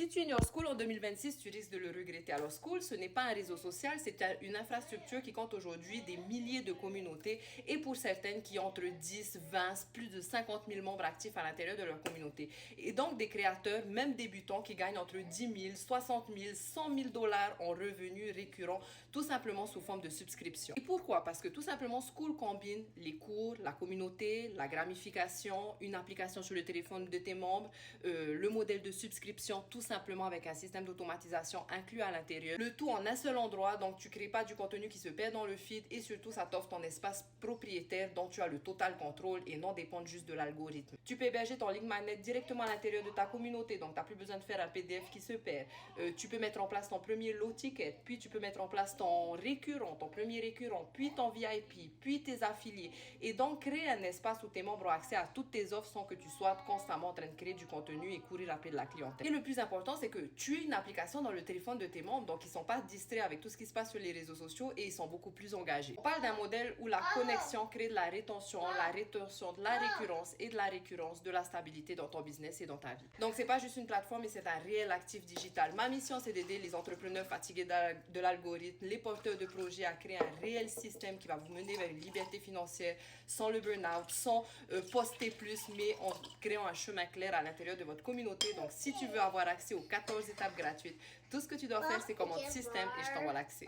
Si tu ignores School en 2026, tu risques de le regretter. Alors School, ce n'est pas un réseau social, c'est une infrastructure qui compte aujourd'hui des milliers de communautés et pour certaines qui ont entre 10, 20, plus de 50 000 membres actifs à l'intérieur de leur communauté. Et donc des créateurs, même débutants, qui gagnent entre 10 000, 60 000, 100 000 dollars en revenus récurrents, tout simplement sous forme de subscription. Et pourquoi? Parce que tout simplement School combine les cours, la communauté, la gamification, une application sur le téléphone de tes membres, le modèle de subscription, tout simplement avec un système d'automatisation inclus à l'intérieur. Le tout en un seul endroit, donc tu crées pas du contenu qui se perd dans le feed et surtout ça t'offre ton espace propriétaire dont tu as le total contrôle et non dépendre juste de l'algorithme. Tu peux héberger ton link magnet directement à l'intérieur de ta communauté, donc tu n'as plus besoin de faire un PDF qui se perd. Tu peux mettre en place ton premier low ticket, puis tu peux mettre en place ton récurrent, ton premier récurrent, puis ton VIP, puis tes affiliés et donc créer un espace où tes membres ont accès à toutes tes offres sans que tu sois constamment en train de créer du contenu et courir après de la clientèle. Et le plus important, c'est que tu es une application dans le téléphone de tes membres, donc ils ne sont pas distraits avec tout ce qui se passe sur les réseaux sociaux et ils sont beaucoup plus engagés. On parle d'un modèle où la connexion crée de la rétention, de la récurrence et de la récurrence, de la stabilité dans ton business et dans ta vie. Donc c'est pas juste une plateforme, mais c'est un réel actif digital. Ma mission, c'est d'aider les entrepreneurs fatigués de l'algorithme, les porteurs de projets à créer un réel système qui va vous mener vers une liberté financière sans le burn-out, sans poster plus, mais en créant un chemin clair à l'intérieur de votre communauté. Donc si tu veux avoir accès aux 14 étapes gratuites, tout ce que tu dois faire, c'est commander système et je t'envoie l'accès.